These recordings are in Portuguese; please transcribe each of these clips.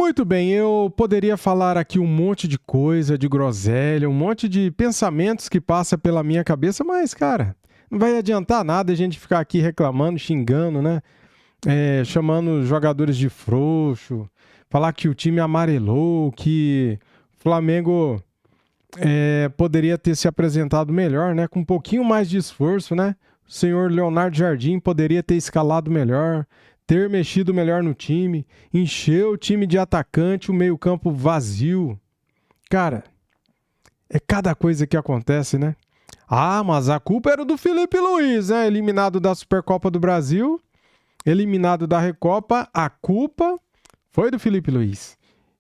Muito bem, eu poderia falar aqui um monte de coisa, de groselha, um monte de pensamentos que passa pela minha cabeça, mas, cara, não vai adiantar nada a gente ficar aqui reclamando, xingando, né? Chamando os jogadores de frouxo, falar que o time amarelou, que o Flamengo poderia ter se apresentado melhor, né? Com um pouquinho mais de esforço, né? O senhor Leonardo Jardim poderia ter escalado melhor, ter mexido melhor no time, encher o time de atacante, o meio-campo vazio. Cara, é cada coisa que acontece, né? Ah, mas a culpa era do Felipe Luiz, né? Eliminado da Supercopa do Brasil, eliminado da Recopa, a culpa foi do Felipe Luiz.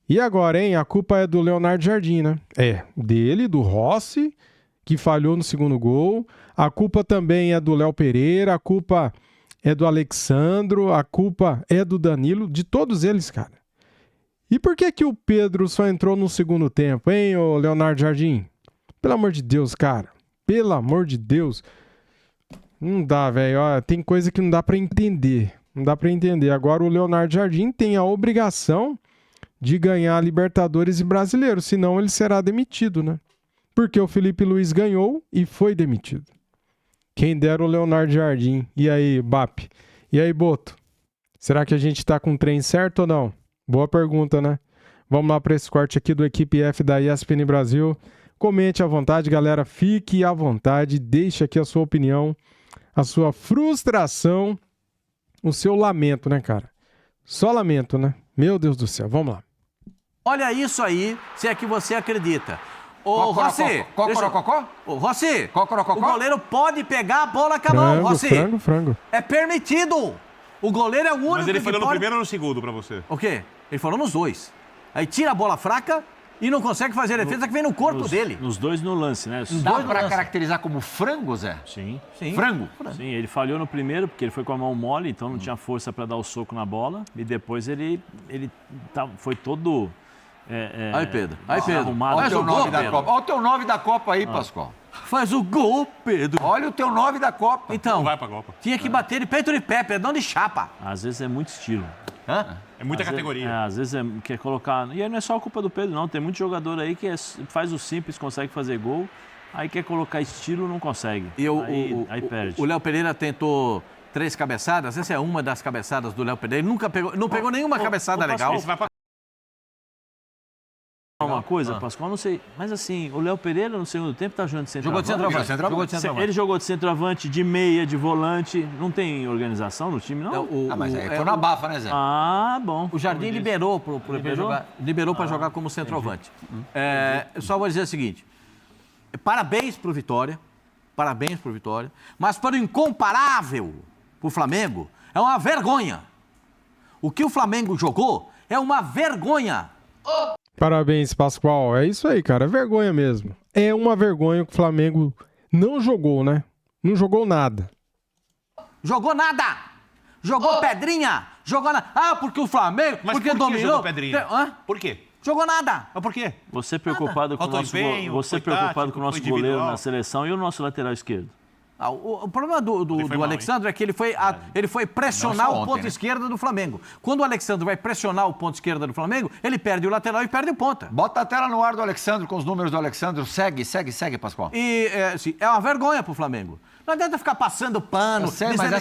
E agora, hein? A culpa é do Leonardo Jardim, né? Dele, do Rossi, que falhou no segundo gol. A culpa também é do Léo Pereira, a culpa é do Alexandro, a culpa é do Danilo, de todos eles, cara. E por que o Pedro só entrou no segundo tempo, hein, ô Leonardo Jardim? Pelo amor de Deus, cara. Pelo amor de Deus. Não dá, velho. Tem coisa que não dá pra entender. Não dá pra entender. Agora o Leonardo Jardim tem a obrigação de ganhar a Libertadores e Brasileiro, senão ele será demitido, né? Porque o Felipe Luiz ganhou e foi demitido. Quem dera o Leonardo Jardim. E aí, Bap? E aí, Boto? Será que a gente tá com o trem certo ou não? Boa pergunta, né? Vamos lá para esse corte aqui do Equipe F da ESPN Brasil. Comente à vontade, galera. Fique à vontade. Deixe aqui a sua opinião, a sua frustração, o seu lamento, né, cara? Só lamento, né? Meu Deus do céu. Vamos lá. Olha isso aí, se é que você acredita. Ô, Rossi, Rossi, o goleiro pode pegar a bola com a mão, Rossi. Frango. É permitido. O goleiro é o único que pode... Mas ele falou no primeiro ou no segundo pra você? O quê? Ele falou nos dois. Aí tira a bola fraca e não consegue fazer a defesa que vem no corpo dele. Nos dois no lance, né? Dá pra caracterizar como frango, Zé? Sim. Frango? Sim, ele falhou no primeiro, porque ele foi com a mão mole, então não tinha força pra dar o soco na bola. E depois ele foi todo... Aí, Pedro. arrumado. Olha o teu 9 da Copa aí, Pascoal. Faz o gol, Pedro. Olha o teu 9 da Copa. Então, Não vai pra Copa. tinha que bater de peito de pé, não de chapa. Às vezes é muito estilo. É muita categoria. Às vezes quer colocar... E aí não é só a culpa do Pedro, não. Tem muito jogador aí que faz o simples, consegue fazer gol. Aí quer colocar estilo, não consegue. E aí perde. O Léo Pereira tentou 3 cabeçadas. Essa é uma das cabeçadas do Léo Pereira. Ele nunca pegou, não pegou nenhuma cabeçada legal. Uma coisa, Pascoal, não sei, mas assim, o Léo Pereira no segundo tempo tá jogando de centroavante. Ele jogou de centroavante, de meia, de volante. Não tem organização no time, não? Mas aí foi na bafa, né, Zé? Bom. O Jardim liberou para jogar como centroavante. Eu só vou dizer o seguinte: parabéns pro Vitória, mas para o incomparável, pro Flamengo, é uma vergonha. O que o Flamengo jogou é uma vergonha. Parabéns, Pascoal. É isso aí, cara. É vergonha mesmo. É uma vergonha que o Flamengo não jogou, né? Não jogou nada. Jogou nada! Jogou pedrinha! Jogou nada! Ah, porque o Flamengo... Mas porque por que dominou... jogou pedrinha? Hã? Por quê? Jogou nada! Mas por quê? Você preocupado com o nosso, tático, com o nosso goleiro na seleção e o nosso lateral esquerdo? O problema do Alexandre é que ele foi pressionar o ponto esquerdo do Flamengo. Quando o Alexandre vai pressionar o ponto esquerdo do Flamengo, ele perde o lateral e perde o ponta. Bota a tela no ar do Alexandre com os números do Alexandre. Segue, Pascoal. E é uma vergonha pro Flamengo. Não adianta ficar passando pano, mas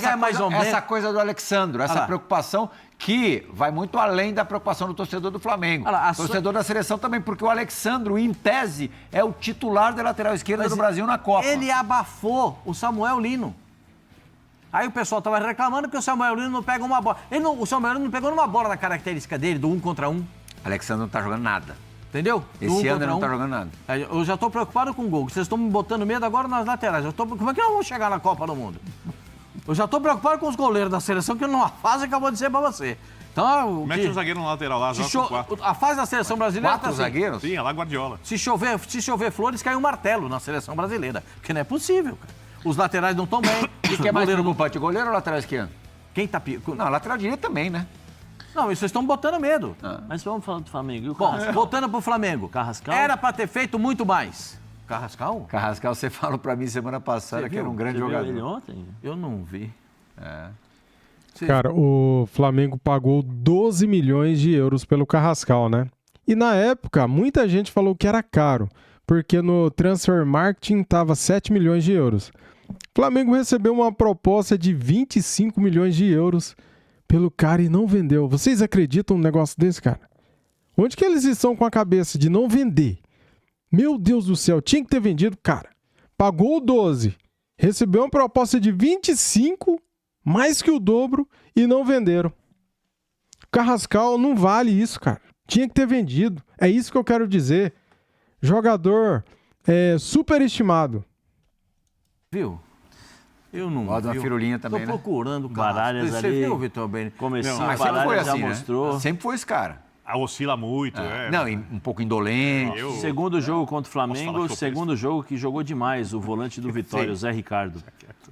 essa coisa do Alexandre, essa preocupação que vai muito além da preocupação do torcedor do Flamengo. Torcedor da seleção também, porque o Alexandre, em tese, é o titular da lateral esquerda do Brasil na Copa. Ele abafou o Samuel Lino. Aí o pessoal estava reclamando que o Samuel Lino não pega uma bola. O Samuel Lino não pegou numa bola na característica dele, do 1 contra 1. Alexandre não tá jogando nada. Entendeu? Esse ano ele não tá jogando nada. Eu já tô preocupado com o gol. Vocês estão me botando medo agora nas laterais. Como é que nós vamos chegar na Copa do Mundo? Eu já tô preocupado com os goleiros da seleção, que numa fase acabou de dizer pra você. Então, mete um zagueiro no lateral lá, joga com 4. A fase da seleção brasileira... 4 zagueiros? Sim, é lá Guardiola. Se chover flores, cai um martelo na seleção brasileira. Porque não é possível, cara. Os laterais não estão bem. O que é mais preocupante, goleiro ou lateral esquerdo? Quem tá... Não, lateral direito também, né? Não, vocês estão botando medo. Mas vamos falar do Flamengo. E o Bom, voltando pro Flamengo. Carrascal? Era pra ter feito muito mais. Carrascal? Carrascal, você falou pra mim semana passada que era um grande jogador. Viu ele ontem? Eu não vi. Cara, o Flamengo pagou 12 milhões de euros pelo Carrascal, né? E na época, muita gente falou que era caro, porque no Transfer Marketing tava 7 milhões de euros. O Flamengo recebeu uma proposta de 25 milhões de euros pelo cara e não vendeu. Vocês acreditam num negócio desse, cara? Onde que eles estão com a cabeça de não vender? Meu Deus do céu, tinha que ter vendido, cara. Pagou 12, recebeu uma proposta de 25, mais que o dobro, e não venderam. Carrascal não vale isso, cara. Tinha que ter vendido. É isso que eu quero dizer. Jogador superestimado. Viu? Eu não vi. Uma firulinha também, Tô procurando o Baralhas ali. Você viu, Vitor Bene? Começou, mas sempre foi assim, mostrou. Sempre foi esse cara. Oscila muito. Não, um pouco indolente. Segundo jogo contra o Flamengo, segundo jogo que jogou demais, o volante do Vitória, o Zé Ricardo.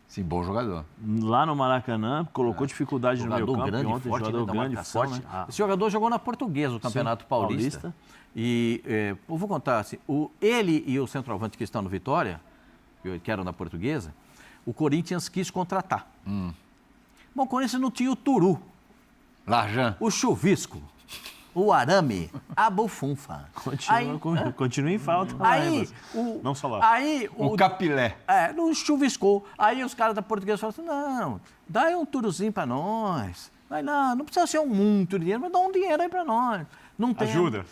Sim, bom jogador. Lá no Maracanã, colocou dificuldade no meio campo. Grande, ontem, forte, jogador grande, forte. Né? Esse jogador jogou na Portuguesa, o Campeonato Paulista. E eu vou contar assim, ele e o centroavante que estão no Vitória, que eram na Portuguesa, o Corinthians quis contratar. Bom, o Corinthians não tinha o Turu. Larjan. O Chuvisco. O arame, a bufunfa. Continua em falta. Aí, não só lá. Aí, o capilé. Não chuviscou. Aí os caras da Portuguesa falaram assim, não, dá aí um turuzinho pra nós. Não precisa ser muito dinheiro, mas dá um dinheiro aí pra nós. Não tem. Ajuda.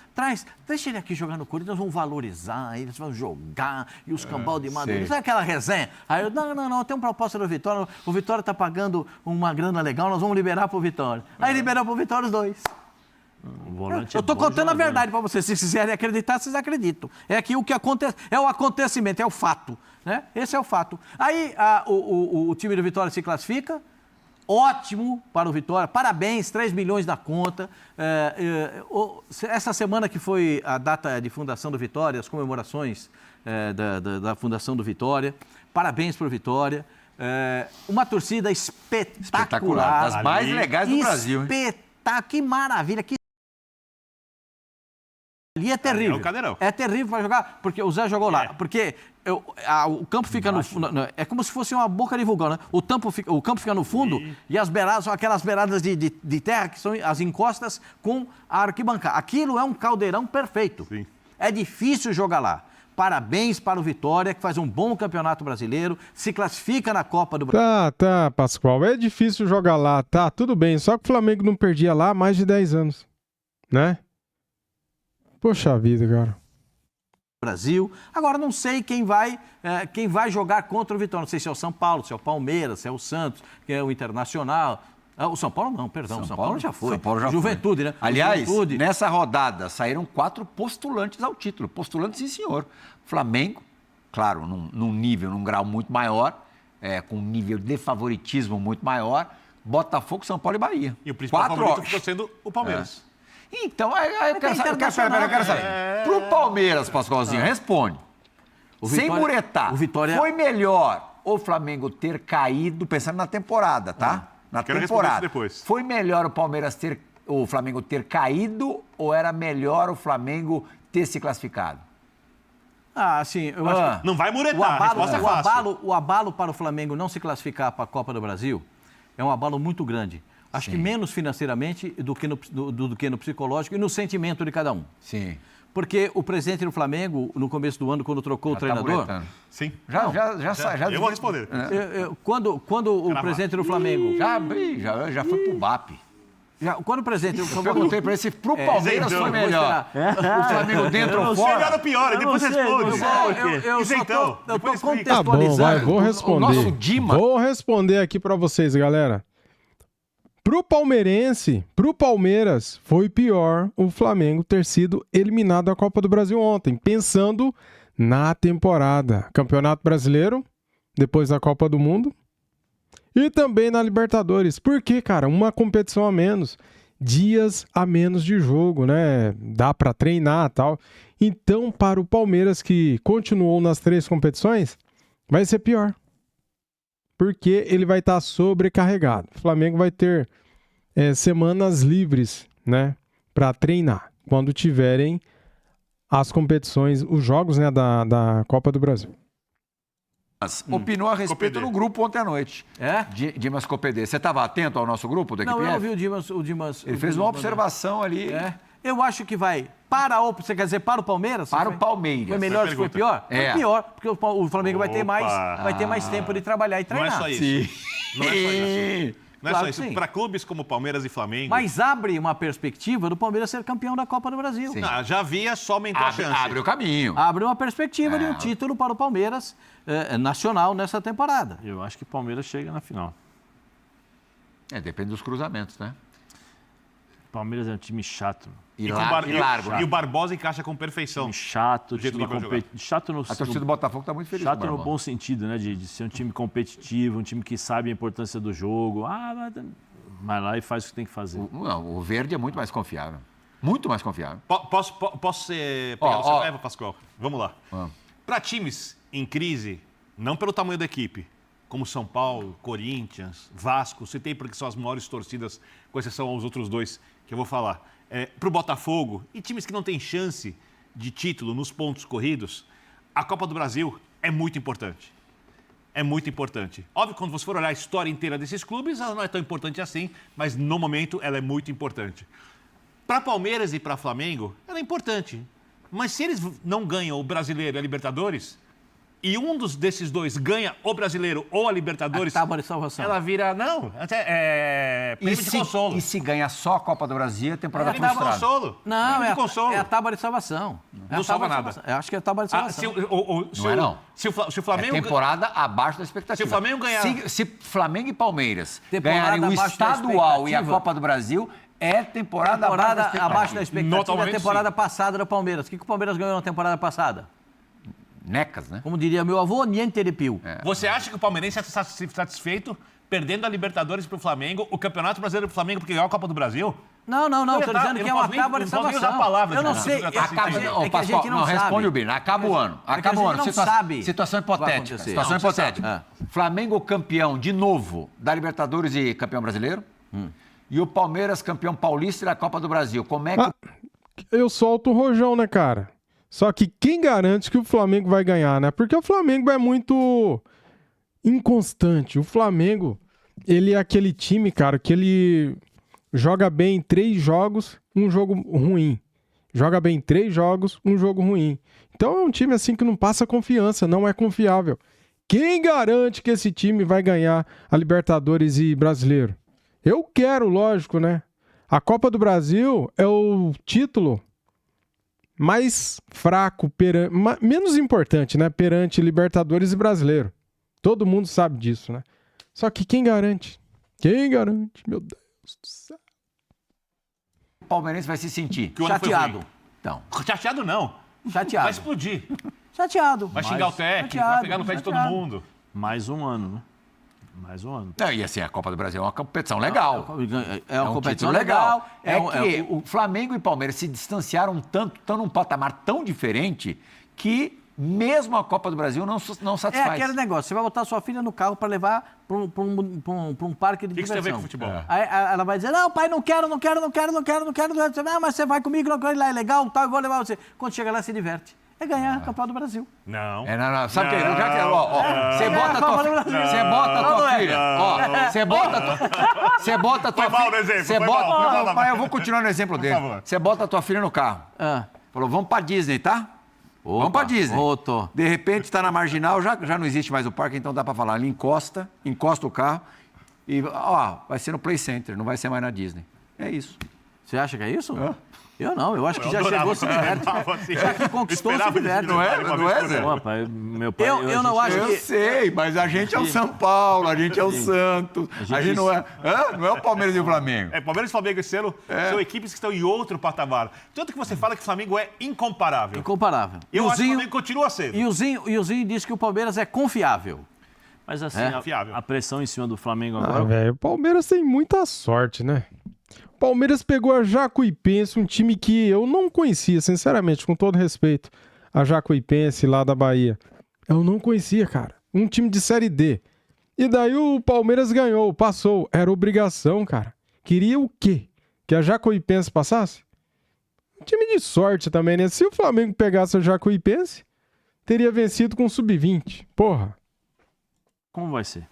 Deixa ele aqui jogar no Corinthians, nós vamos valorizar, eles vão jogar, e os cambal de Madureira. Sabe aquela resenha? Aí eu, não, tem uma proposta do Vitória, o Vitória tá pagando uma grana legal, nós vamos liberar pro Vitória. Aí liberou pro Vitória os dois. Eu tô contando a verdade para vocês. Se quiserem acreditar, vocês acreditam. É aqui o que acontece, é o acontecimento, é o fato, né? Esse é o fato. Aí o time do Vitória se classifica, ótimo para o Vitória, parabéns, 3 milhões da conta. Essa semana que foi a data de fundação do Vitória, as comemorações da fundação do Vitória, parabéns para o Vitória. Uma torcida espetacular. Das mais legais do Brasil. Que maravilha, que ali é terrível. É o Cadeirão. É terrível para jogar, porque o Zé jogou lá. Porque o campo fica no fundo. É como se fosse uma boca de vulcão, né? O campo fica no fundo e as beiradas são aquelas beiradas de terra que são as encostas com a arquibancada. Aquilo é um caldeirão perfeito. Sim. É difícil jogar lá. Parabéns para o Vitória, que faz um bom campeonato brasileiro, se classifica na Copa do Brasil. Tá, Pascoal. É difícil jogar lá, tá, tudo bem. Só que o Flamengo não perdia lá há mais de 10 anos, né? Poxa vida, cara. Brasil. Agora, não sei quem vai jogar contra o Vitória. Não sei se é o São Paulo, se é o Palmeiras, se é o Santos, que é o Internacional. O São Paulo não, perdão. São Paulo já foi. São Paulo já Juventude, foi. Né? Aliás, Juventude. Nessa rodada saíram 4 postulantes ao título. Postulantes, sim, senhor. Flamengo, claro, num nível, num grau muito maior, com um nível de favoritismo muito maior. Botafogo, São Paulo e Bahia. E o principal favorito ficou sendo o Palmeiras. Então, eu quero saber. Pro Palmeiras, Pascoalzinho, responde. Sem muretar, foi melhor o Flamengo ter caído, pensando na temporada, tá? Na temporada. Depois. Foi melhor o Flamengo ter caído ou era melhor o Flamengo ter se classificado? Sim, eu acho que não vai muretar, a resposta é fácil. O abalo para o Flamengo não se classificar para a Copa do Brasil é um abalo muito grande. Acho que menos financeiramente do que no psicológico e no sentimento de cada um. Sim. Porque o presidente do Flamengo, no começo do ano, quando trocou o treinador... Sim. Já eu vou responder. Quando o presidente do Flamengo... Já foi pro BAP. Quando o presidente do Flamengo... Eu perguntei para ele se pro Palmeiras foi melhor. O Flamengo dentro ou fora? Melhor ou pior, depois responde. Eu tô contextualizando. Tá bom, vou responder. O nosso Dima... Vou responder aqui para vocês, galera. Pro palmeirense, pro Palmeiras, foi pior o Flamengo ter sido eliminado da Copa do Brasil ontem, pensando na temporada. Campeonato Brasileiro, depois da Copa do Mundo e também na Libertadores. Por quê, cara? Uma competição a menos, dias a menos de jogo, né? Dá para treinar e tal. Então, para o Palmeiras, que continuou nas 3 competições, vai ser pior. Porque ele vai estar sobrecarregado. O Flamengo vai ter semanas livres, né, para treinar, quando tiverem as competições, os jogos, né, da Copa do Brasil. opinou a respeito no grupo ontem à noite. Dimas Copedê. Você estava atento ao nosso grupo da equipe? Não, eu não vi o Dimas. Ele fez uma observação ali. Eu acho que vai você quer dizer para o Palmeiras? Para o Palmeiras. Foi melhor se foi pior? Foi pior, porque o Flamengo vai ter mais tempo de trabalhar e treinar. Não é só isso. Não é só isso. Não é só isso. Para clubes como Palmeiras e Flamengo... Mas abre uma perspectiva do Palmeiras ser campeão da Copa do Brasil. Não, já havia, só aumentou a chance. Abre o caminho. Abre uma perspectiva de um título para o Palmeiras nacional nessa temporada. Eu acho que o Palmeiras chega na final. Depende dos cruzamentos, né? O Palmeiras é um time chato. E largo. E o Barbosa encaixa com perfeição. Chato, chato no... A torcida do Botafogo está muito feliz. Chato no bom sentido, né? De ser um time competitivo, um time que sabe a importância do jogo. Vai lá e faz o que tem que fazer. O verde é muito mais confiável. Muito mais confiável. Posso pegar o seu leva, Pascoal? Vamos lá. Para times em crise, não pelo tamanho da equipe, como São Paulo, Corinthians, Vasco, citei porque são as maiores torcidas, com exceção aos outros dois que eu vou falar. Para o Botafogo e times que não têm chance de título nos pontos corridos, a Copa do Brasil é muito importante. É muito importante. Óbvio, quando você for olhar a história inteira desses clubes, ela não é tão importante assim, mas no momento ela é muito importante. Para Palmeiras e para Flamengo, ela é importante. Mas se eles não ganham o Brasileiro e a Libertadores, e um desses dois ganha o Brasileiro ou a Libertadores... A tábua de salvação. Ela vira, prêmio de consolo. E se ganha só a Copa do Brasil, é temporada frustrada. Consolo. Não, é a tábua de salvação. Não salva nada. Eu acho que é a tábua de salvação. Não. Se o Flamengo... É temporada abaixo da expectativa. Se o Flamengo ganhar... Se Flamengo e Palmeiras ganharem o estadual e a Copa do Brasil... É temporada abaixo da expectativa da temporada passada do Palmeiras. O que o Palmeiras ganhou na temporada passada? Necas, né? Como diria meu avô, niente de pio. Você acha que o Palmeirense está satisfeito perdendo a Libertadores para o Flamengo, o Campeonato Brasileiro para o Flamengo porque ganhou a Copa do Brasil? Não. Estou dizendo que é uma tábua de salvação. Usar palavras, eu não sei. É que a gente não sabe. Responde o Bino. Acaba o ano. Acaba o ano. Situação hipotética. Situação hipotética. Flamengo campeão de novo da Libertadores e campeão brasileiro. E o Palmeiras campeão paulista e da Copa do Brasil. Como é que... Eu solto o rojão, né, cara? Só que quem garante que o Flamengo vai ganhar, né? Porque o Flamengo é muito inconstante. O Flamengo, ele é aquele time, cara, que ele joga bem em 3 jogos, um jogo ruim. Joga bem em 3 jogos, um jogo ruim. Então é um time assim que não passa confiança, não é confiável. Quem garante que esse time vai ganhar a Libertadores e Brasileiro? Eu quero, lógico, né? A Copa do Brasil é o título mais fraco, menos importante, né? Perante Libertadores e Brasileiro. Todo mundo sabe disso, né? Só que quem garante? Quem garante? Meu Deus do céu. O palmeirense vai se sentir chateado. Então. Chateado não. Chateado. Vai explodir. Chateado. Vai xingar o técnico, vai pegar no pé de todo mundo. Mais um ano, né? Mais um ano. E assim, a Copa do Brasil é uma competição legal. É uma competição legal. O Flamengo e o Palmeiras se distanciaram tanto, estão num patamar tão diferente, que mesmo a Copa do Brasil não satisfaz. É aquele negócio, você vai botar sua filha no carro para levar para um parque de diversão. O que você tem a ver com futebol? Aí ela vai dizer, não, pai, não quero. Não, mas você vai comigo, não quero ir lá, é legal, tal, eu vou levar você. Quando chega lá, se diverte. É ganhar a Copa do Brasil. Não. Não. Sabe o que? Você bota a tua filha. Você bota a tua filha. Foi mal no exemplo. Mas eu vou continuar no exemplo dele. Você bota a tua filha no carro. Falou, vamos pra Disney, tá? Vamos pra Disney. De repente tá na marginal, já não existe mais o parque, então dá pra falar. Ele encosta o carro e, vai ser no Play Center, não vai ser mais na Disney. É isso. Você acha que é isso? Eu não, eu acho que já chegou, se diverte. Já que conquistou, se diverte. Não é, Zé? Meu pai, eu não acho que... Eu sei, mas a gente é o São Paulo, a gente é o Santos, a gente não é... Não é o Palmeiras e o Flamengo. Palmeiras e Flamengo esse ano são equipes que estão em outro patamar. Tanto que você fala que o Flamengo é incomparável. Incomparável. Eu acho que o Flamengo continua sendo. E o Zinho disse que o Palmeiras é confiável. Mas assim, a pressão em cima do Flamengo agora... velho, o Palmeiras tem muita sorte, né? O Palmeiras pegou a Jacuipense, um time que eu não conhecia, sinceramente, com todo respeito. A Jacuipense lá da Bahia. Eu não conhecia, cara. Um time de Série D. E daí o Palmeiras ganhou, passou. Era obrigação, cara. Queria o quê? Que a Jacuipense passasse? Um time de sorte também, né? Se o Flamengo pegasse a Jacuipense, teria vencido com o Sub-20. Porra. Como vai ser?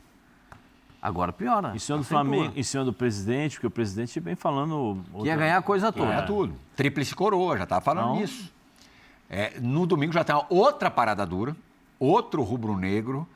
Agora piora. Em cima do Flamengo, em cima do presidente, porque o presidente vem falando... Que ia ganhar a coisa toda. Ganhar tudo. Tríplice coroa, já estava falando nisso. No domingo já tem uma outra parada dura, outro rubro-negro.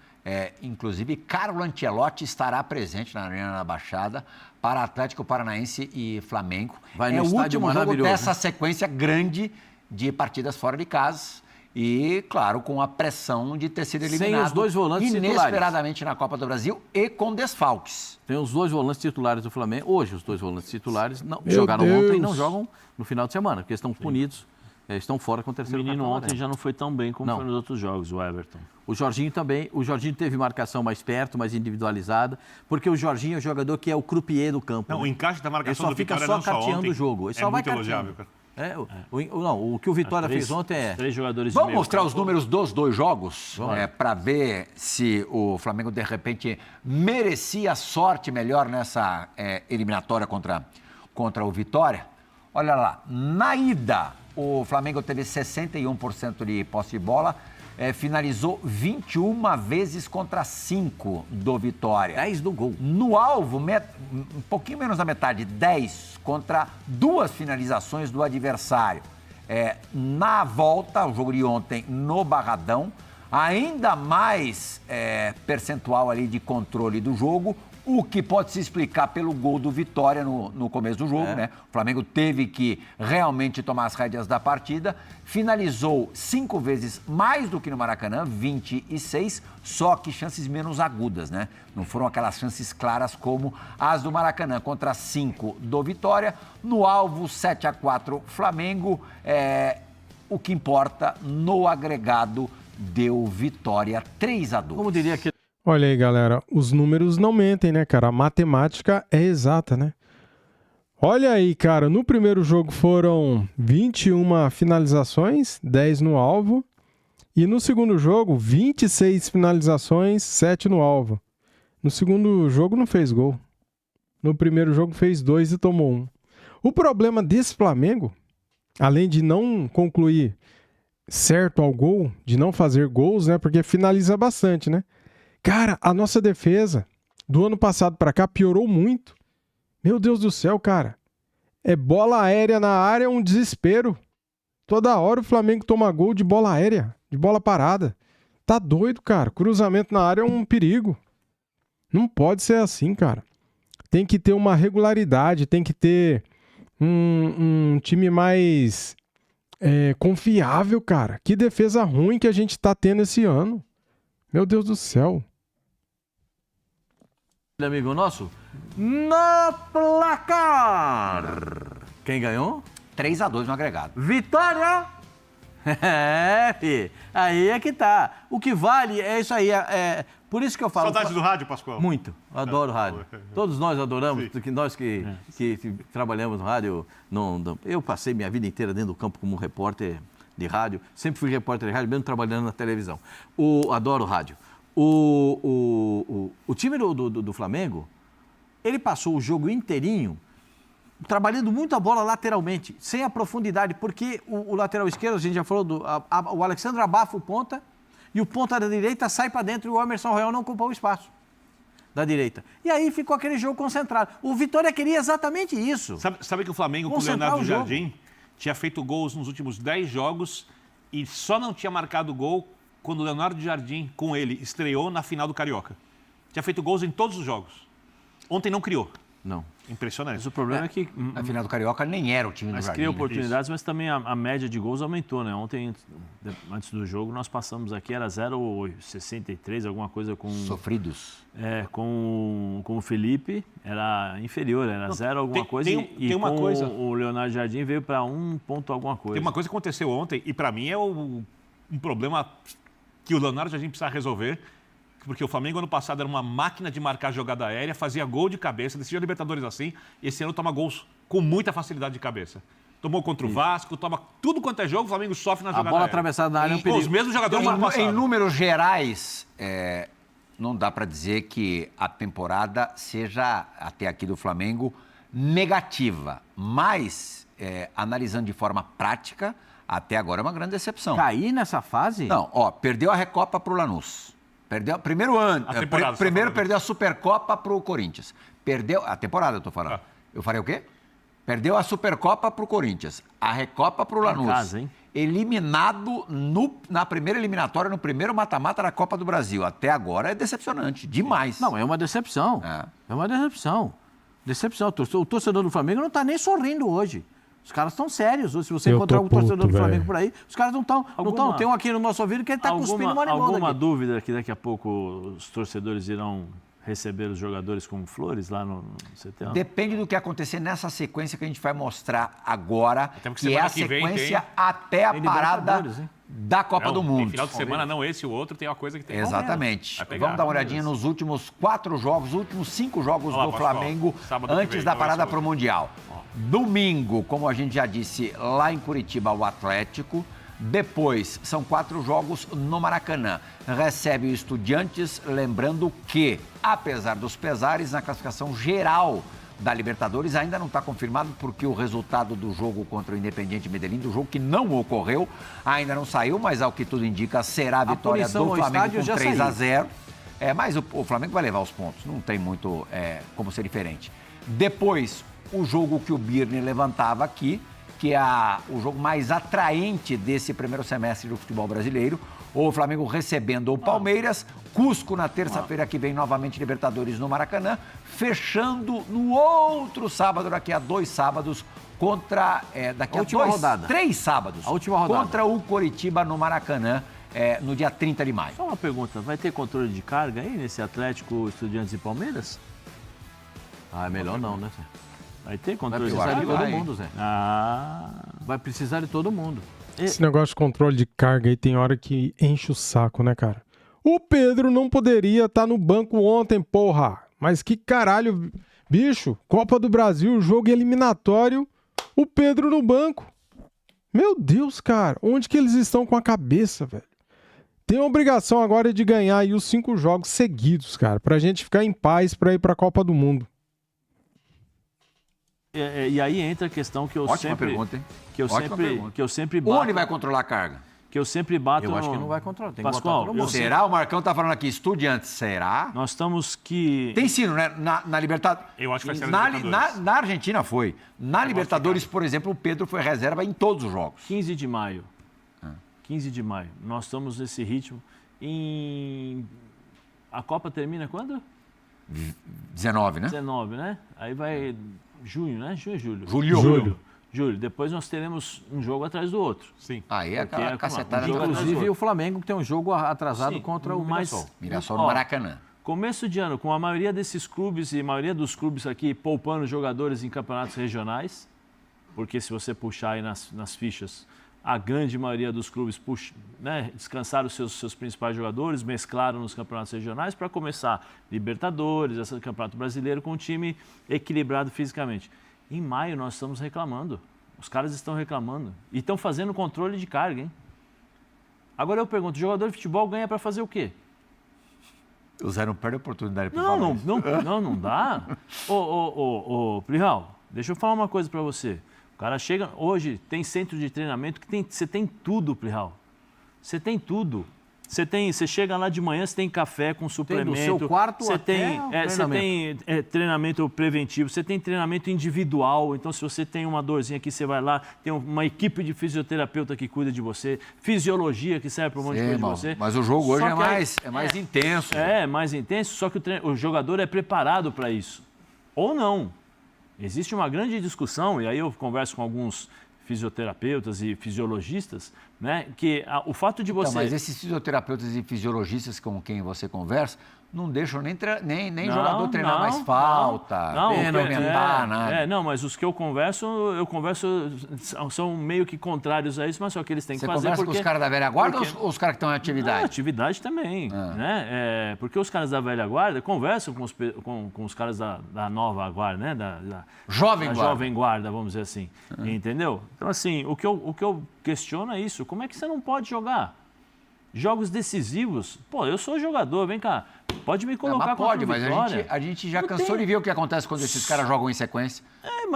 Inclusive, Carlo Ancelotti estará presente na Arena da Baixada para Atlético Paranaense e Flamengo. Vai no o estádio último jogo maravilhoso, dessa sequência grande de partidas fora de casa. E, claro, com a pressão de ter sido eliminado sem os dois volantes inesperadamente na Copa do Brasil e com desfalques. Tem os dois volantes titulares do Flamengo. Hoje, os dois volantes titulares jogaram ontem e não jogam no final de semana, porque estão punidos, estão fora com o terceiro cartão. O menino ontem né? já não foi tão bem como foi nos outros jogos, o Everton. O Jorginho também. O Jorginho teve marcação mais perto, mais individualizada, porque o Jorginho é o jogador que é o croupier do campo. Não, né? o encaixe da marcação do Vitória não só carteando o jogo. Ele só vai elogiável, cara. O que o Vitória fez ontem é... 3 jogadores Vamos mostrar os números dos dois jogos, para ver se o Flamengo, de repente, merecia sorte melhor nessa eliminatória contra o Vitória. Olha lá, na ida, o Flamengo teve 61% de posse de bola, finalizou 21 vezes contra 5 do Vitória. 10 do gol. No alvo, um pouquinho menos da metade, 10 contra 2 finalizações do adversário. Na volta, o jogo de ontem no Barradão, ainda mais percentual ali de controle do jogo, o que pode se explicar pelo gol do Vitória no começo do jogo, né? O Flamengo teve que realmente tomar as rédeas da partida, finalizou 5 vezes mais do que no Maracanã, 26, só que chances menos agudas, né? Não foram aquelas chances claras como as do Maracanã, contra 5 do Vitória. No alvo, 7-4 Flamengo, o que importa, no agregado, deu Vitória 3-2. Como diria que... Olha aí, galera, os números não mentem, né, cara? A matemática é exata, né? Olha aí, cara, no primeiro jogo foram 21 finalizações, 10 no alvo. E no segundo jogo, 26 finalizações, 7 no alvo. No segundo jogo não fez gol. No primeiro jogo fez 2 e tomou 1. O problema desse Flamengo, além de não concluir certo ao gol, de não fazer gols, né? Porque finaliza bastante, né? Cara, a nossa defesa do ano passado para cá piorou muito. Meu Deus do céu, cara. Bola aérea na área é um desespero. Toda hora o Flamengo toma gol de bola aérea, de bola parada. Tá doido, cara. Cruzamento na área é um perigo. Não pode ser assim, cara. Tem que ter uma regularidade, tem que ter um time mais confiável, cara. Que defesa ruim que a gente tá tendo esse ano. Meu Deus do céu. Amigo nosso, no placar. Quem ganhou? 3-2 no agregado. Vitória! Aí é que tá. O que vale é isso aí. Por isso que eu falo... Saudade do rádio, Pascoal? Muito. Adoro rádio. Todos nós adoramos. Nós que trabalhamos no rádio. Eu passei minha vida inteira dentro do campo como repórter de rádio. Sempre fui repórter de rádio, mesmo trabalhando na televisão. Adoro rádio. O time do Flamengo, ele passou o jogo inteirinho trabalhando muito a bola lateralmente, sem a profundidade, porque o lateral esquerdo, a gente já falou, o Alexandre abafa o ponta e o ponta da direita sai para dentro e o Emerson Royal não ocupou o espaço da direita. E aí ficou aquele jogo concentrado. O Vitória queria exatamente isso. Sabe que o Flamengo com o Leonardo Jardim tinha feito gols nos últimos 10 jogos e só não tinha marcado gol quando o Leonardo Jardim, com ele, estreou na final do Carioca. Tinha feito gols em todos os jogos. Ontem não criou. Não. Impressionante. Mas o problema é que... Na final do Carioca nem era o time do Jardim. Mas cria oportunidades, mas também a média de gols aumentou, né? Ontem, antes do jogo, nós passamos aqui, era 0,63, alguma coisa com... Sofridos. Com o Felipe, era inferior, era 0 alguma coisa. Tem uma coisa... o Leonardo Jardim veio para 1 ponto alguma coisa. Tem uma coisa que aconteceu ontem, e para mim é um problema que o Leonardo Jardim precisa resolver, porque o Flamengo ano passado era uma máquina de marcar jogada aérea, fazia gol de cabeça, decidia Libertadores assim, e esse ano toma gols com muita facilidade de cabeça. Tomou contra o Vasco, toma tudo quanto é jogo, o Flamengo sofre na jogada aérea. A bola aérea. atravessada na área é um perigo. Os mesmos jogadores do ano passado. Em números gerais, não dá para dizer que a temporada seja, até aqui do Flamengo, negativa, mas, analisando de forma prática, até agora é uma grande decepção. Cair nessa fase? Não, perdeu a Recopa para o Lanús. Perdeu, primeiro perdeu a Supercopa para o Corinthians. Perdeu a temporada, eu tô falando. Eu falei o quê? Perdeu a Supercopa para o Corinthians, a Recopa para o Lanús. Casa, hein? Eliminado na primeira eliminatória, no primeiro mata-mata da Copa do Brasil. Até agora é decepcionante, demais. Não, é uma decepção. É uma decepção. Decepção. O torcedor do Flamengo não está nem sorrindo hoje. Os caras estão sérios. Se você encontrar um torcedor do Flamengo por aí, os caras não estão. Tem um aqui no nosso ouvido que ele está cuspindo maribondo. Alguma dúvida que daqui a pouco os torcedores irão receber os jogadores como flores lá no CT? Depende do que acontecer nessa sequência que a gente vai mostrar agora, que é a sequência até a parada da Copa do Mundo. Tem final de semana, não esse e o outro, tem uma coisa que tem. Exatamente. Vamos dar uma olhadinha nos últimos 4 jogos, os últimos 5 jogos do Flamengo antes da parada para o Mundial. Domingo, como a gente já disse, lá em Curitiba, o Atlético. Depois, são 4 jogos no Maracanã. Recebe o Estudiantes, lembrando que, apesar dos pesares, na classificação geral da Libertadores, ainda não está confirmado porque o resultado do jogo contra o Independiente Medellín, do jogo que não ocorreu, ainda não saiu, mas ao que tudo indica, será a vitória do Flamengo com 3-0. Mas o Flamengo vai levar os pontos, não tem muito como ser diferente. Depois, o jogo que o Birner levantava aqui, que é o jogo mais atraente desse primeiro semestre do futebol brasileiro. O Flamengo recebendo o Palmeiras, Cusco na terça-feira que vem, novamente Libertadores no Maracanã, fechando no outro sábado, daqui a 2 sábados, contra... daqui a 3 sábados. A última rodada. Contra o Coritiba no Maracanã, no dia 30 de maio. Só uma pergunta, vai ter controle de carga aí nesse Atlético, Estudiantes e Palmeiras? É melhor não, né? Vai ter controle de carga? Vai precisar de todo mundo, Zé. Vai precisar de todo mundo. Esse negócio de controle de carga aí tem hora que enche o saco, né, cara? O Pedro não poderia estar no banco ontem, porra. Mas que caralho, bicho. Copa do Brasil, jogo eliminatório, o Pedro no banco. Meu Deus, cara. Onde que eles estão com a cabeça, velho? Tem a obrigação agora de ganhar aí os 5 jogos seguidos, cara. Pra gente ficar em paz pra ir pra Copa do Mundo. E aí entra a questão que eu Ótima pergunta, hein? Que eu sempre bato. Onde vai controlar a carga? Que eu sempre bato. Eu acho que não vai controlar. Tem Pascoal, que botar todo mundo. Será? O Marcão tá falando aqui, Estudiantes, será? Nós estamos que... Tem sido, né? Na Libertadores. Eu acho que vai ser na Libertadores. Na Argentina foi. Na Libertadores, por exemplo, o Pedro foi reserva em todos os jogos. 15 de maio. 15 de maio. Nós estamos nesse ritmo. A Copa termina quando? 19, né? 19, né? Aí vai... Junho, né? Junho e julho. Julho. Depois nós teremos um jogo atrás do outro. Sim. Aí é aquela cacetada. Inclusive o Flamengo que tem um jogo atrasado contra o Mirassol. Mirassol no Maracanã. Começo de ano, com a maioria desses clubes e a maioria dos clubes aqui poupando jogadores em campeonatos regionais, porque se você puxar aí nas fichas, a grande maioria dos clubes descansaram os seus principais jogadores, mesclaram nos campeonatos regionais para começar Libertadores, esse Campeonato Brasileiro com um time equilibrado fisicamente. Em maio nós estamos reclamando, os caras estão reclamando e estão fazendo controle de carga, hein? Agora eu pergunto, o jogador de futebol ganha para fazer o quê? O Zé não perde a oportunidade para falar isso. Não dá. Ô, Plihal, deixa eu falar uma coisa para você. O cara chega, hoje tem centro de treinamento que você tem tudo, Plihal. Você tem tudo. Você chega lá de manhã, você tem café com suplemento. Tem do seu quarto você tem treinamento preventivo, você tem treinamento individual. Então, se você tem uma dorzinha aqui, você vai lá, tem uma equipe de fisioterapeuta que cuida de você, fisiologia que serve para um monte de coisa de você. Mas o jogo hoje é mais intenso. Mais intenso, só que o jogador é preparado para isso. Ou não. Existe uma grande discussão, e aí eu converso com alguns fisioterapeutas e fisiologistas, né, que o fato de você... Mas esses fisioterapeutas e fisiologistas com quem você conversa não deixam nem jogador treinar mais falta, implementar nada. Não, mas os que eu converso são meio que contrários a isso, mas só que eles têm que fazer. Você conversa com os caras da velha guarda ou os caras que estão em atividade? Atividade também, né? Porque os caras da velha guarda conversam com os caras da nova guarda, né? Da jovem guarda, vamos dizer assim, entendeu? Então, assim, o que eu questiono é isso, como é que você não pode jogar? Jogos decisivos, eu sou jogador, vem cá, pode me colocar contra o Vitória. Mas a gente já cansou de ver o que acontece quando esses caras jogam em sequência.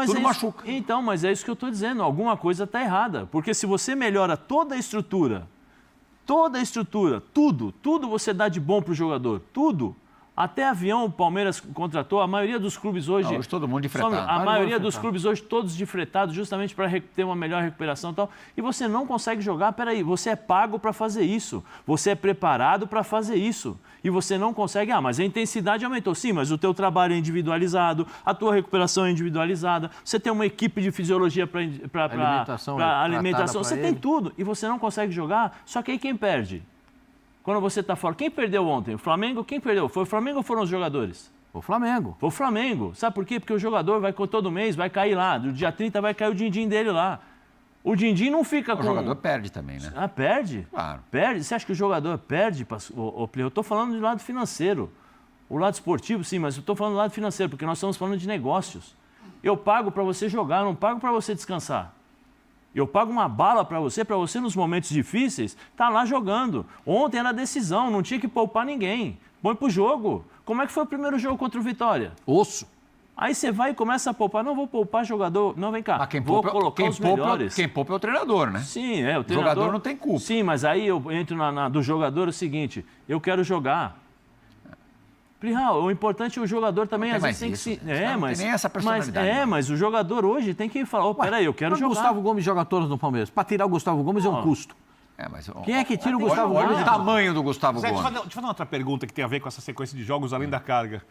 Tudo machuca. Então, mas é isso que eu estou dizendo, alguma coisa está errada. Porque se você melhora toda a estrutura toda a estrutura, tudo você dá de bom pro jogador, tudo. Até avião o Palmeiras contratou, a maioria dos clubes hoje... Hoje todo mundo de fretado. A maioria dos clubes hoje todos de fretado, justamente para ter uma melhor recuperação e tal. E você não consegue jogar, peraí, você é pago para fazer isso, você é preparado para fazer isso. E você não consegue, mas a intensidade aumentou. Sim, mas o teu trabalho é individualizado, a tua recuperação é individualizada, você tem uma equipe de fisiologia para alimentação, você tem tudo. E você não consegue jogar, só que aí quem perde? Quando você está fora. Quem perdeu ontem? O Flamengo? Quem perdeu? Foi o Flamengo ou foram os jogadores? O Flamengo. Foi o Flamengo. Sabe por quê? Porque o jogador vai todo mês, vai cair lá. Do dia 30 vai cair o din-din dele lá. O din-din não fica com... O jogador perde também, né? Perde? Claro. Perde? Você acha que o jogador perde? Eu estou falando do lado financeiro. O lado esportivo, sim, mas eu estou falando do lado financeiro, porque nós estamos falando de negócios. Eu pago para você jogar, eu não pago para você descansar. Eu pago uma bala para você nos momentos difíceis, tá lá jogando. Ontem era decisão, não tinha que poupar ninguém. Põe pro jogo. Como é que foi o primeiro jogo contra o Vitória? Osso. Aí você vai e começa a poupar. Não vou poupar jogador. Não, vem cá. Mas quem vou poupa, colocar os melhores. Quem poupa é o treinador, né? Sim, o treinador. O jogador não tem culpa. Sim, mas aí eu entro do jogador o seguinte, eu quero jogar. Plihal, o importante é o jogador também, às vezes tem que se... Não tem nem essa personalidade. Mas o jogador hoje tem que falar, peraí, eu quero jogar. O Gustavo Gomes joga todos no Palmeiras. Para tirar o Gustavo Gomes é um custo. Quem é que tira o Gustavo Gomes? Olha o tamanho do Gustavo Gomes. Deixa eu fazer uma outra pergunta que tem a ver com essa sequência de jogos além da carga.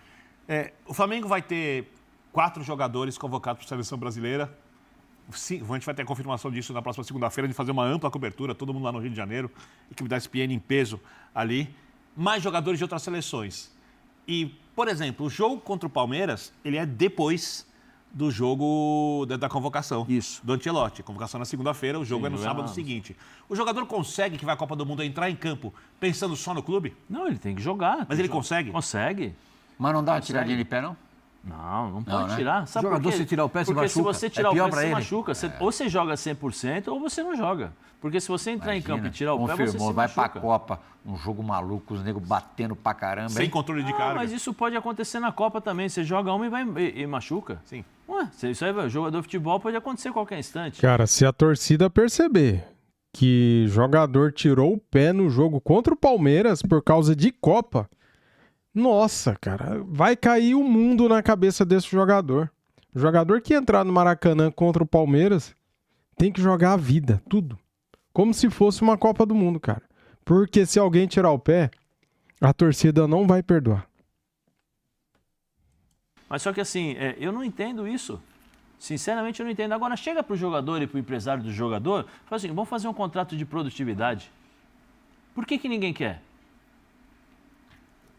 O Flamengo vai ter 4 jogadores convocados para a Seleção Brasileira. Sim, a gente vai ter a confirmação disso na próxima segunda-feira, de fazer uma ampla cobertura, todo mundo lá no Rio de Janeiro, equipe da ESPN em peso ali. Mais jogadores de outras seleções. E, por exemplo, o jogo contra o Palmeiras, ele é depois do jogo da convocação. Isso. Do Ancelotti. Convocação na segunda-feira, o jogo é no sábado seguinte. O jogador consegue, que vai à Copa do Mundo, entrar em campo pensando só no clube? Não, ele tem que jogar. Mas ele consegue? Consegue. Mas não dá uma tiradinha de pé, não? Não pode tirar. Sabe o jogador, se tirar o pé, se machuca. Porque se você tirar o pé, se ele. machuca. Ou você joga 100% ou você não joga. Porque se você entrar em campo e tirar o pé, você se machuca. Vai pra Copa, um jogo maluco, os negros batendo pra caramba. Sem controle de carga. Mas isso pode acontecer na Copa também. Você joga uma e machuca. Sim. Isso aí, jogador de futebol pode acontecer a qualquer instante. Cara, se a torcida perceber que jogador tirou o pé no jogo contra o Palmeiras por causa de Copa, nossa, cara, vai cair o mundo na cabeça desse jogador. O jogador que entrar no Maracanã contra o Palmeiras tem que jogar a vida, tudo. Como se fosse uma Copa do Mundo, cara. Porque se alguém tirar o pé, a torcida não vai perdoar. Mas só que assim, eu não entendo isso. Sinceramente, eu não entendo. Agora, chega para o jogador e para o empresário do jogador, fala assim, vamos fazer um contrato de produtividade. Por que ninguém quer?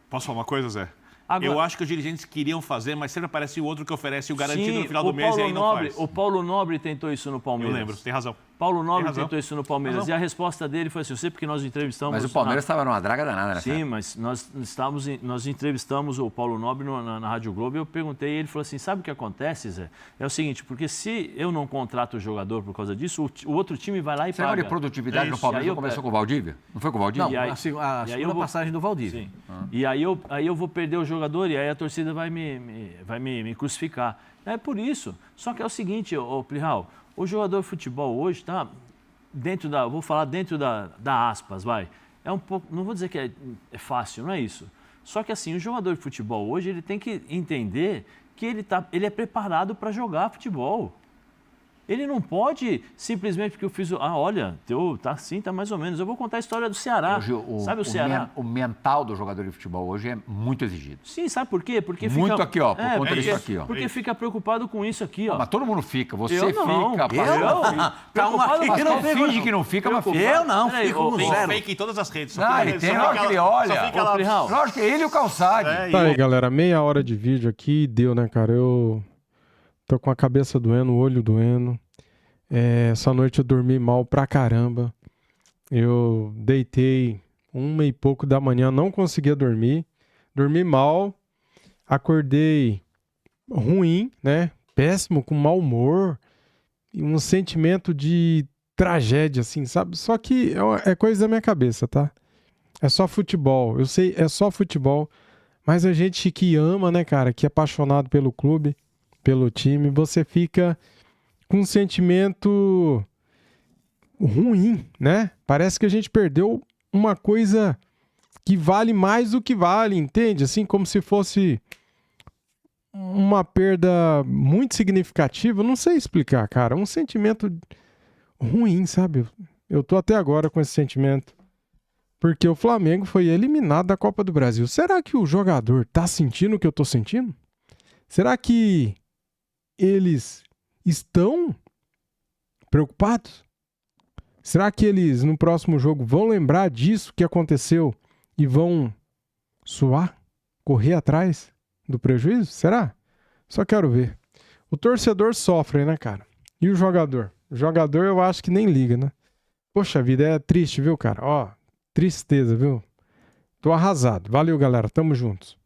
Posso falar uma coisa, Zé? Agora, eu acho que os dirigentes queriam fazer, mas sempre aparece o outro que oferece o garantido no final do mês e aí não faz. O Paulo Nobre tentou isso no Palmeiras. Eu lembro, tem razão. Paulo Nobre tentou isso no Palmeiras. E a resposta dele foi assim, eu sei porque nós entrevistamos... Mas o Palmeiras estava numa draga danada, né? Sim, mas nós entrevistamos o Paulo Nobre na Rádio Globo e eu perguntei e ele falou assim, sabe o que acontece, Zé? É o seguinte, porque se eu não contrato o jogador por causa disso, o outro time vai lá e Você paga. lembra de produtividade no Palmeiras não começou com o Valdívia? Não foi com o Valdívia? Não, a segunda passagem do Valdívia. Sim. E aí eu vou perder o jogador e aí a torcida vai me crucificar. É por isso. Só que é o seguinte, Plihal, o jogador de futebol hoje está vou falar dentro da aspas, vai. É um pouco, não vou dizer que é fácil, não é isso. Só que assim, o jogador de futebol hoje, ele tem que entender que ele é preparado para jogar futebol. Ele não pode simplesmente porque eu fiz... olha, tá assim, tá mais ou menos. Eu vou contar a história do Ceará. Hoje, sabe o Ceará? O mental do jogador de futebol hoje é muito exigido. Sim, sabe por quê? Porque muito fica... aqui, ó, por conta disso aqui, ó. Porque fica preocupado com isso aqui, ó. Mas todo mundo fica. Você eu não. fica. Eu não finge que não fica, mas fica. Eu não, fico tem zero. fake em todas as redes. Ele tem hora que ele olha. Lógico que ele e o Calçade. Tá aí, galera, meia hora de vídeo aqui, deu, né, cara? Eu tô com a cabeça doendo, o olho doendo. Essa noite eu dormi mal pra caramba. Eu deitei 1 e pouco da manhã, não conseguia dormir. Dormi mal, acordei ruim, né? Péssimo, com mau humor. E um sentimento de tragédia, assim, sabe? Só que é coisa da minha cabeça, tá? É só futebol. Eu sei, é só futebol. Mas a gente que ama, né, cara? Que é apaixonado pelo clube, pelo time, você fica... com um sentimento ruim, né? Parece que a gente perdeu uma coisa que vale mais do que vale, entende? Assim, como se fosse uma perda muito significativa. Eu não sei explicar, cara. Um sentimento ruim, sabe? Eu tô até agora com esse sentimento. Porque o Flamengo foi eliminado da Copa do Brasil. Será que o jogador tá sentindo o que eu tô sentindo? Será que eles estão preocupados? Será que eles, no próximo jogo, vão lembrar disso que aconteceu e vão suar? Correr atrás do prejuízo? Será? Só quero ver. O torcedor sofre, né, cara? E o jogador? O jogador eu acho que nem liga, né? Poxa vida, é triste, viu, cara? Ó, tristeza, viu? Tô arrasado. Valeu, galera. Tamo juntos.